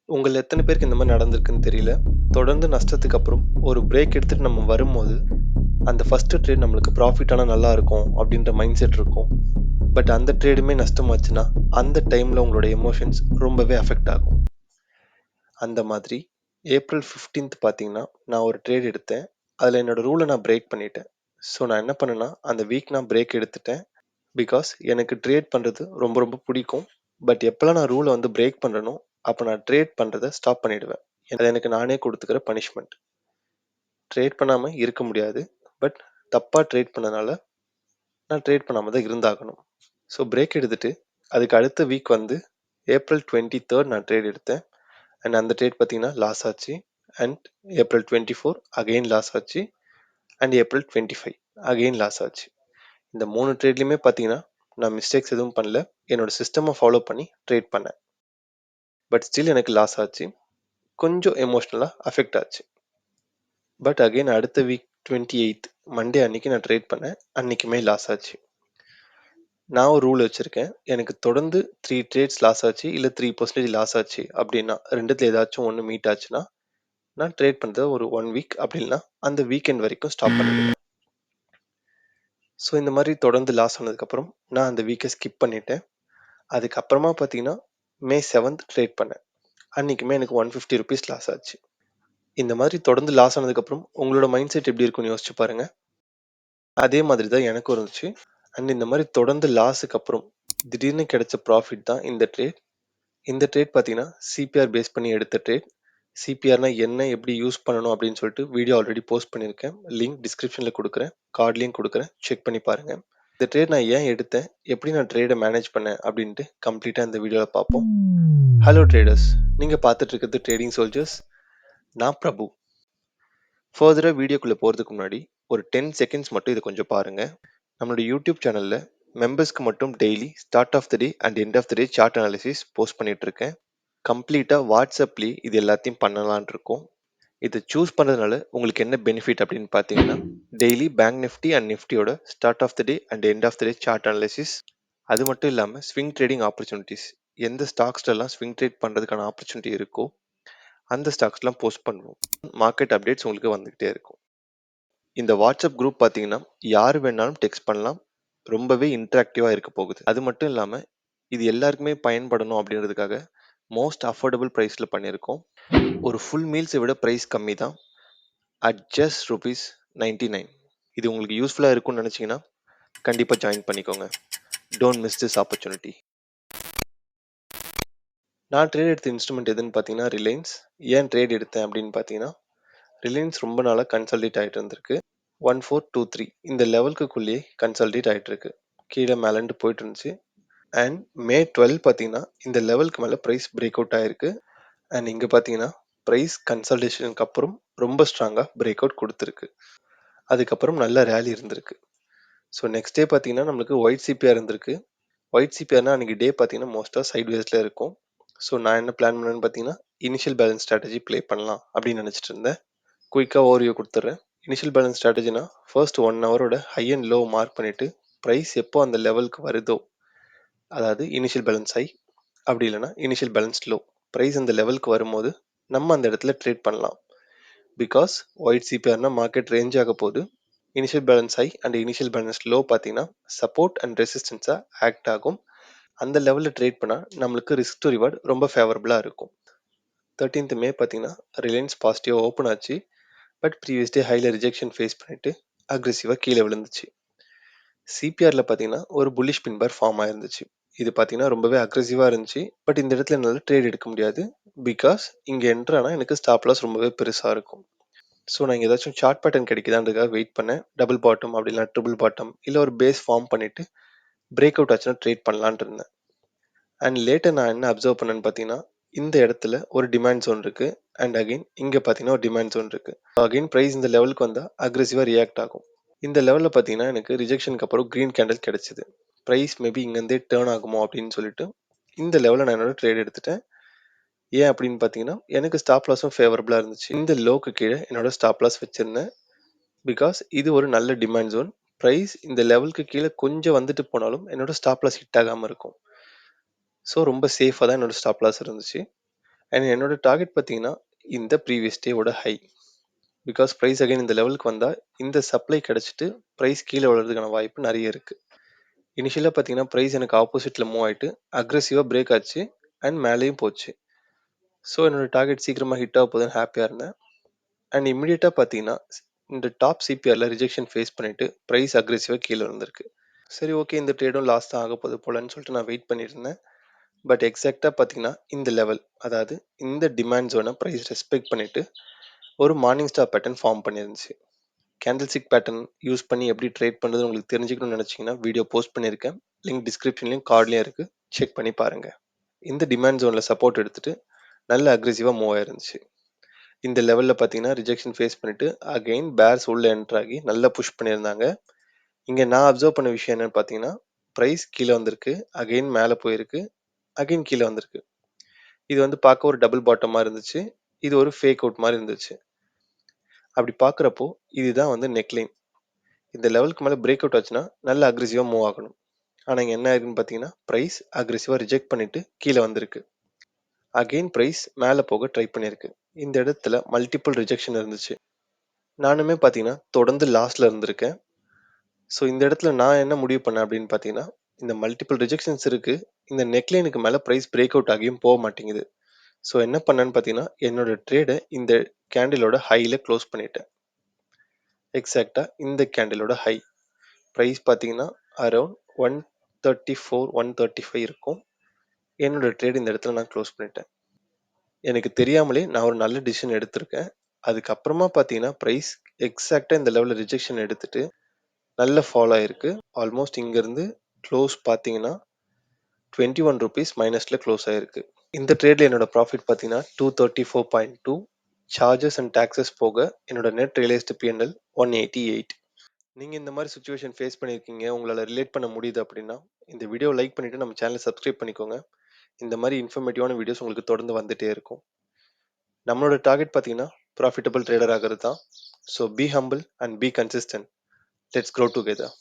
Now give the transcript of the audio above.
உங்கள எத்தன பேருக்கு இந்த மாரி நடந்திருக்குன்னு தெரியல. தொடர்ந்து நஷ்டத்துக்கு அப்புறம் ஒரு பிரேக் எடுத்துட்டு நம்ம வரும்போது, அந்த ஃபர்ஸ்ட் ட்ரேட் நம்மளுக்கு ப்ராஃபிட் ஆனா நல்லா இருக்கும் அப்டின்ற மைண்ட் செட் இருக்கும். பட் அந்த ட்ரேடுமே நஷ்டமாச்சுன்னா, அந்த டைம்ல உங்களோட எமோஷன்ஸ் ரொம்பவே அஃபெக்ட் ஆகும். அந்த மாதிரி ஏப்ரல் 15த் பார்த்தீங்கன்னா, நான் ஒரு ட்ரேட் எடுத்தேன். அதுல என்னோட ரூல நான் பிரேக் பண்ணிட்டேன். ஸோ நான் என்ன பண்ணேன்னா, அந்த வீக் நான் பிரேக் எடுத்துட்டேன். பிகாஸ் எனக்கு ட்ரேட் பண்றது ரொம்ப ரொம்ப பிடிக்கும். பட் எப்பலாம் நான் ரூல வந்து பிரேக் பண்றேனோ, அப்ப நான் ட்ரேட் பண்றத ஸ்டாப் பண்ணிடுவேன். அது எனக்கு நானே குடுத்துக்கிற பனிஷ்மென்ட். ட்ரேட் பண்ணாம இருக்க முடியாது. பட் தப்பா ட்ரேட் பண்ணனால, நான் ட்ரேட் பண்ணாம தான் இருந்தாகணும். ஸோ பிரேக் எடுத்துட்டு, அதுக்கு அடுத்த வீக் வந்து ஏப்ரல் 23 நான் ட்ரேட் எடுத்தேன். அண்ட் அந்த ட்ரேட் பார்த்தீங்கன்னா லாஸ் ஆச்சு. அண்ட் ஏப்ரல் 24 அகைன் லாஸ் ஆச்சு. அண்ட் ஏப்ரல் 25 அகைன் லாஸ் ஆச்சு. இந்த 3 ட்ரேட்லயுமே பார்த்தீங்கன்னா, நான் மிஸ்டேக்ஸ் எதுவும் பண்ணல. என்னோட சிஸ்டம ஃபாலோ பண்ணி ட்ரேட் பண்ணேன். பட் ஸ்டில் எனக்கு லாஸ் ஆச்சு. கொஞ்சம் எமோஷனலா அஃபெக்ட் ஆச்சு. பட் அகைன் அடுத்த வீக் 28 மண்டே அன்னைக்கு நான் ட்ரேட் பண்ணேன். அன்னைக்குமே லாஸ் ஆச்சு. நான் ஒரு ரூல் வச்சிருக்கேன். எனக்கு தொடர்ந்து 3 ட்ரேட்ஸ் லாஸ் ஆச்சு, இல்ல 3% லாஸ் ஆச்சு அப்படின்னா, 2த்துல ஏதாச்சும் ஒண்ணு மீட் ஆச்சுன்னா, நான் ட்ரேட் பண்றத ஒரு 1 வீக் அப்படி இல்லன்னா, அந்த வீக்கெண்ட் வரைக்கும் ஸ்டாப் பண்ணிடுவேன். ஸோ இந்த மாரி தொடர்ந்து லாஸ் ஆனதுக்கப்புறம், நான் அந்த வீக்க ஸ்கிப் பண்ணிட்டேன். அதுக்கப்புறமா பார்த்தீங்கன்னா, மே 7த் ட்ரேட் பண்ணேன். அன்னைக்குமே எனக்கு ₹150 லாஸ் ஆச்சு. இந்த மாதிரி தொடர்ந்து லாஸ் ஆனதுக்கப்புறம், உங்களோட மைண்ட் செட் எப்படி இருக்கும்னு யோசிச்சு பாருங்க. அதே மாதிரி தான் எனக்கும் இருந்துச்சு. அண்ட் இந்த மாரி தொடர்ந்து லாஸுக்கு அப்புறம், திடீர்னு கிடைச்ச ப்ராஃபிட் தான் இந்த ட்ரேட். இந்த ட்ரேட் பார்த்தீங்கன்னா, சிபிஆர் பேஸ் பண்ணி எடுத்த ட்ரேட். சிபிஆர்னா என்ன, எப்படி யூஸ் பண்ணணும் அப்படின்னு சொல்லிட்டு வீடியோ ஆல்ரெடி போஸ்ட் பண்ணியிருக்கேன். லிங்க் டிஸ்கிரிப்ஷன்ல குடுக்குறேன். கார்ட்லயும் குடுக்குறேன். செக் பண்ணி பாருங்க. இந்த ட்ரேட் நான் ஏன் எடுத்தேன், எப்படி நான் ட்ரேட மேனேஜ் பண்ணேன் அப்படின்ட்டு கம்ப்ளீட்டா இந்த வீடியோல பார்ப்போம். ஹலோ ட்ரேடர்ஸ், நீங்க பார்த்துட்டு இருக்கிறது ட்ரேடிங் சோல்ஜர்ஸ். நான் பிரபு. ஃபர்தரா வீடியோக்குள்ள போறதுக்கு முன்னாடி ஒரு 10 செகண்ட்ஸ் மட்டும் இதை கொஞ்சம் பாருங்க. நம்மளோட யூடியூப் சேனல்ல மெம்பர்ஸ்க்கு மட்டும் daily start of the day and end of the day chart analysis post பண்ணிட்டு இருக்கேன். கம்ப்ளீட்டா வாட்ஸ்அப்லேயே இது எல்லாத்தையும் பண்ணலான் இருக்கோம். இதை சூஸ் பண்ணுறதுனால உங்களுக்கு என்ன பெனிஃபிட் அப்படின்னு பார்த்தீங்கன்னா, டெய்லி பேங்க் நிஃப்டி அண்ட் நிஃப்டியோட start of the day and end of the day chart analysis. அது மட்டும் இல்லாமல் ஸ்விங் ட்ரேடிங் ஆப்பர்ச்சுனிட்டிஸ், எந்த ஸ்டாக்ஸ்லாம் ஸ்விங் ட்ரேட் பண்ணுறதுக்கான ஆப்பர்ச்சுனிட்டி இருக்கோ அந்த ஸ்டாக்ஸ்லாம் போஸ்ட் பண்ணுவோம். மார்க்கெட் அப்டேட்ஸ் உங்களுக்கு வந்துகிட்டே இருக்கும். இந்த வாட்ஸ்அப் குரூப் பார்த்தீங்கன்னா, யார் வேணாலும் டெக்ஸ்ட் பண்ணலாம். ரொம்பவே இன்டராக்டிவா இருக்க போகுது. அது மட்டும் இல்லாம, இது எல்லாருக்குமே பயன்படணும் அப்படின்றதுக்காக மோஸ்ட் அஃபோர்டபுள் பிரைஸ்ல பண்ணியிருக்கோம். ஒரு ஃபுல் மீல்ஸை விட பிரைஸ் கம்மி தான். At just ₹99. இது உங்களுக்கு யூஸ்ஃபுல்லா இருக்கும்னு நினைச்சீங்கன்னா, கண்டிப்பா ஜாயின் பண்ணிக்கோங்க. Don't miss this opportunity. நான் ட்ரேட் எடுத்த இன்ஸ்ட்ருமெண்ட் எதுன்னு பார்த்தீங்கன்னா, ரிலையன்ஸ். ஏன் ட்ரேட் எடுத்தேன் அப்படின்னு பார்த்தீங்கன்னா, ரிலையன்ஸ் ரொம்ப நாளா கன்சாலிடேட் ஆயிட்டு இருந்திருக்கு. 1423 இந்த லெவலுக்குள்ளேயே கன்சாலிடேட் ஆயிட்டு இருக்கு. கீழே மேலண்டு போயிட்டு இருந்துச்சு. அண்ட் மே 12 பார்த்தீங்கன்னா, இந்த லெவலுக்கு மேலே ப்ரைஸ் பிரேக் அவுட் ஆயிருக்கு. அண்ட் இங்கே பார்த்தீங்கன்னா, ப்ரைஸ் கன்சல்டேஷனுக்கு அப்புறம் ரொம்ப ஸ்ட்ராங்காக பிரேக் அவுட் கொடுத்துருக்கு. அதுக்கப்புறம் நல்ல ரேலி இருந்திருக்கு. ஸோ நெக்ஸ்ட் டே பார்த்தீங்கன்னா, நம்மளுக்கு ஒயிட் சிபிஆர் இருந்திருக்கு. ஒயிட் சிபிஆர்னா அன்றைக்கி டே பார்த்தீங்கன்னா மோஸ்ட்டாக சைட் வேஸில் இருக்கும். ஸோ நான் என்ன பிளான் பண்ணேன்னு பார்த்தீங்கன்னா, இனிஷியல் பேலன்ஸ் ஸ்ட்ராட்டஜி ப்ளே பண்ணலாம் அப்படின்னு நினச்சிட்டு இருந்தேன். குயிக்காக ஓவர்வியூ கொடுத்துட்றேன். இனிஷியல் பேலன்ஸ் ஸ்ட்ராட்டஜினா ஃபர்ஸ்ட் 1 ஹவரோட ஹை அண்ட் லோ மார்க் பண்ணிவிட்டு ப்ரைஸ் எப்போ அந்த லெவலுக்கு வருதோ, அதாவது இனிஷியல் பேலன்ஸ் ஹை அப்படி இல்லைனா இனிஷியல் பேலன்ஸ் லோ, ப்ரைஸ் அந்த லெவலுக்கு வரும்போது நம்ம அந்த இடத்துல ட்ரேட் பண்ணலாம். பிகாஸ் ஒயிட் சிபிஆர்னா மார்க்கெட் ரேஞ்ச் ஆக போகுது. Initial balance high and initial balance low பார்த்தீங்கன்னா சப்போர்ட் அண்ட் ரெசிஸ்டன்ஸாக ஆக்ட் ஆகும். அந்த லெவலில் ட்ரேட் பண்ணால் நம்மளுக்கு ரிஸ்க் டு ரிவார்டு ரொம்ப ஃபேவரபுளாக இருக்கும். 13th மே பார்த்தீங்கன்னா ரிலையன்ஸ் பாசிட்டிவாக ஓப்பன் ஆச்சு. பட் ப்ரீவியஸ் டே ஹையில் ரிஜெக்ஷன் ஃபேஸ் பண்ணிட்டு அக்ரெசிவாக கீழே விழுந்துச்சு. சிபிஆரில் பார்த்தீங்கன்னா ஒரு புல்லிஷ் பின் பார் ஃபார்ம் ஆயிருந்துச்சு. இது பார்த்தீங்கன்னா ரொம்பவே அக்ரெசிவாக இருந்துச்சு. பட் இந்த இடத்துல என்னால் ட்ரேட் எடுக்க முடியாது. பிகாஸ் இங்கே என்ட்ரானா எனக்கு ஸ்டாப் லாஸ் ரொம்பவே பெருசாக இருக்கும். ஸோ நான் இங்கே ஏதாச்சும் சார்ட் பேட்டர்ன் கிடைக்குதான்றதுக்காக வெயிட் பண்ணேன். டபுள் பாட்டம் அப்படி இல்லைனா ட்ரிபிள் பாட்டம் இல்லை ஒரு பேஸ் ஃபார்ம் பண்ணிவிட்டு பிரேக் அவுட் ஆச்சுன்னா ட்ரேட் பண்ணலான் இருந்தேன். அண்ட் லேட்டர் நான் என்ன அப்சர்வ் பண்ணேன்னு பார்த்தீங்கன்னா, இந்த இடத்துல ஒரு டிமாண்ட் ஜோன் இருக்குது. அண்ட் அகைன் இங்கே பார்த்தீங்கன்னா ஒரு டிமாண்ட் ஜோன் இருக்குது. அகைன் ப்ரைஸ் இந்த லெவலுக்கு வந்தால் அக்ரெசிவாக ரியாக்ட் ஆகும். இந்த லெவலில் பார்த்தீங்கன்னா எனக்கு ரிஜெக்ஷனுக்கு அப்புறம் க்ரீன் கேண்டில் கிடைச்சிது. ப்ரைஸ் மேபி இங்கேருந்தே டேர்ன் ஆகுமோ அப்படின்னு சொல்லிட்டு இந்த லெவலில் நான் என்னோட ட்ரேட் எடுத்துட்டேன். ஏன் அப்படின்னு பார்த்தீங்கன்னா, எனக்கு ஸ்டாப் லாஸும் ஃபேவரபுளாக இருந்துச்சு. இந்த லோக்கு கீழே என்னோட ஸ்டாப் லாஸ் வச்சுருந்தேன். பிகாஸ் இது ஒரு நல்ல டிமாண்ட் ஜோன். ப்ரைஸ் இந்த லெவலுக்கு கீழே கொஞ்சம் வந்துட்டு போனாலும் என்னோட ஸ்டாப் லாஸ் ஹிட் ஆகாமல் இருக்கும். ஸோ ரொம்ப சேஃபாக தான் என்னோட ஸ்டாப் லாஸ் இருந்துச்சு. அண்ட் என்னோட டார்கெட் பார்த்தீங்கன்னா, இந்த ப்ரீவியஸ் டேவோட ஹை. பிகாஸ் ப்ரைஸ் அகைன் இந்த லெவலுக்கு வந்தால் இந்த சப்ளை கிடச்சிட்டு ப்ரைஸ் கீழே விழுறதுக்கான வாய்ப்பு நிறைய இருக்குது. இனிஷியலாக பார்த்தீங்கன்னா ப்ரைஸ் எனக்கு ஆப்போசிட்டில் மூவ் ஆகிட்டு அக்ரெசிவாக பிரேக் ஆச்சு அண்ட் மேலேயும் போச்சு. ஸோ என்னோட டார்கெட் சீக்கிரமாக ஹிட் ஆக போகுதுன்னு ஹாப்பியாக இருந்தேன். அண்ட் இம்மிடியட்டாக பார்த்தீங்கன்னா இந்த டாப் சிபிஆரில் ரிஜெக்ஷன் ஃபேஸ் பண்ணிவிட்டு ப்ரைஸ் அக்ரெசிவாக கீழே வந்திருக்கு. சரி, ஓகே, இந்த ட்ரேடும் லாஸ் தான் ஆக போகுது போலன்னு சொல்லிட்டு நான் வெயிட் பண்ணியிருந்தேன். பட் எக்ஸாக்டாக பார்த்தீங்கன்னா இந்த லெவல், அதாவது இந்த டிமாண்ட் ஜோனை ப்ரைஸ் ரெஸ்பெக்ட் பண்ணிவிட்டு ஒரு மார்னிங் ஸ்டார் பேட்டர்ன் ஃபார்ம் பண்ணியிருந்துச்சு. கேண்டில்ஸ்டிக் பேட்டர்ன் யூஸ் பண்ணி எப்படி ட்ரேட் பண்ணுறது உங்களுக்கு தெரிஞ்சுக்கணும்னு நினச்சிங்கன்னா வீடியோ போஸ்ட் பண்ணியிருக்கேன். லிங்க் டிஸ்கிரிப்ஷன்லையும் கார்ட்லேயும் இருக்குது, செக் பண்ணி பாருங்கள். இந்த டிமாண்ட் ஜோனில் சப்போர்ட் எடுத்துகிட்டு நல்ல அக்ரெசிவாக மூவ் ஆயிருந்துச்சு. இந்த லெவலில் பார்த்தீங்கன்னா ரிஜெக்ஷன் ஃபேஸ் பண்ணிவிட்டு அகெயின் பேர்ஸ் உள்ளே என்ட்ரு ஆகி நல்லா புஷ் பண்ணியிருந்தாங்க. இங்கே நான் அப்சர்வ் பண்ண விஷயம் என்னென்னு பார்த்தீங்கன்னா ப்ரைஸ் கீழே வந்திருக்கு, அகெயின் மேலே போயிருக்கு, அகெயின் கீழே வந்திருக்கு. இது வந்து பார்க்க ஒரு டபுள் பாட்டம் மாதிரி இருந்துச்சு, இது ஒரு ஃபேக் அவுட் மாதிரி இருந்துச்சு. அப்படி பார்க்குறப்போ இதுதான் வந்து நெக்லைன். இந்த லெவலுக்கு மேலே பிரேக் அவுட் ஆச்சுன்னா நல்ல அக்ரெசிவாக மூவ் ஆகணும். ஆனால் இங்கே என்ன ஆயிருக்குன்னு பார்த்தீங்கன்னா ப்ரைஸ் அக்ரெசிவாக ரிஜெக்ட் பண்ணிவிட்டு கீழே வந்திருக்கு. அகெயின் ப்ரைஸ் மேலே போக ட்ரை பண்ணியிருக்கு. இந்த இடத்துல மல்டிபிள் ரிஜெக்ஷன் இருந்துச்சு. நானுமே பார்த்தீங்கன்னா தொடர்ந்து லாஸ்ட்ல இருந்திருக்கேன். ஸோ இந்த இடத்துல நான் என்ன முடிவு பண்ணேன் அப்படின்னு பார்த்தீங்கன்னா, இந்த மல்டிபிள் ரிஜெக்ஷன்ஸ் இருக்கு, இந்த நெக்லைனுக்கு மேலே ப்ரைஸ் பிரேக் அவுட் ஆகியும் போக மாட்டேங்குது. ஸோ என்ன பண்ணேன்னு பார்த்தீங்கன்னா என்னோட ட்ரேடை இந்த கேண்டிலோட ஹையில் க்ளோஸ் பண்ணிட்டேன். எக்ஸாக்டாக இந்த கேண்டிலோட ஹை ப்ரைஸ் பார்த்தீங்கன்னா அரௌண்ட் 134 135 இருக்கும். என்னோட ட்ரேட் இந்த இடத்துல நான் க்ளோஸ் பண்ணிட்டேன். எனக்கு தெரியாமலே நான் ஒரு நல்ல டிசிஷன் எடுத்திருக்கேன். அதுக்கப்புறமா பார்த்தீங்கன்னா ப்ரைஸ் எக்ஸாக்டாக இந்த லெவலில் ரிஜெக்ஷன் எடுத்துட்டு நல்ல ஃபாலோ ஆயிருக்கு. ஆல்மோஸ்ட் இங்கேருந்து க்ளோஸ் பார்த்தீங்கன்னா 21 ருபீஸ் மைனஸில் க்ளோஸ் ஆயிருக்கு. இந்த ட்ரேடில் என்னோட ப்ராஃபிட் பார்த்தீங்கன்னா 234.2, சார்ஜஸ் அண்ட் டாக்ஸஸ் போக என்னோட நெட் ரியலைஸ்டு பிஎன்எல் 188. நீங்கள் இந்த மாதிரி சுச்சுவேஷன் ஃபேஸ் பண்ணியிருக்கீங்க, உங்களால் ரிலேட் பண்ண முடியுது அப்படின்னா இந்த வீடியோ லைக் பண்ணிவிட்டு நம்ம சேனலை சப்ஸ்கிரைப் பண்ணிக்கோங்க. இந்த மாதிரி இன்ஃபர்மேட்டிவான வீடியோஸ் உங்களுக்கு தொடர்ந்து வந்துகிட்டே இருக்கும். நம்மளோட டார்கெட் பார்த்தீங்கன்னா ப்ராஃபிட்டபிள் ட்ரேடர் ஆகிறது தான். So B humble and be consistent. Let's grow together.